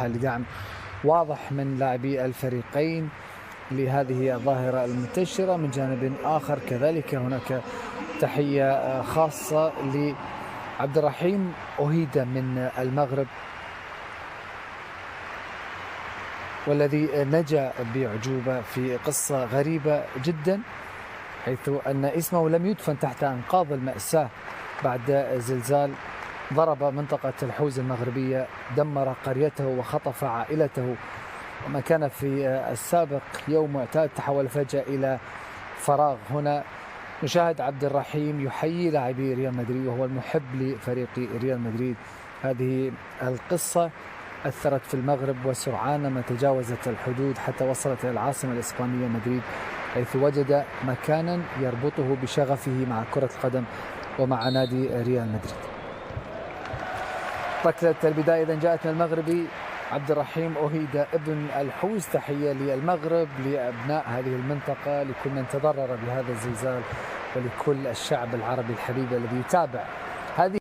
لدعم واضح من لاعبي الفريقين لهذه الظاهرة المنتشرة. من جانب آخر كذلك هناك تحية خاصة لعبد الرحيم أوهيدا من المغرب، والذي نجا بعجوبة في قصة غريبة جدا، حيث أن اسمه لم يدفن تحت أنقاض المأساة بعد زلزال ضرب منطقة الحوز المغربية، دمر قريته وخطف عائلته، وما كان في السابق يوم معتاد تحول فجأة إلى فراغ. هنا نشاهد عبد الرحيم يحيي لاعبي ريال مدريد وهو المحب لفريق ريال مدريد. هذه القصة أثرت في المغرب وسرعان ما تجاوزت الحدود حتى وصلت إلى العاصمة الإسبانية مدريد، حيث وجد مكانا يربطه بشغفه مع كرة القدم ومع نادي ريال مدريد. ركلة البداية إذن جاءت من المغربي عبد الرحيم أوهيدا ابن الحوز. تحية للمغرب، لأبناء هذه المنطقة، لكل من تضرر بهذا الزلزال، ولكل الشعب العربي الحبيب الذي يتابع هذه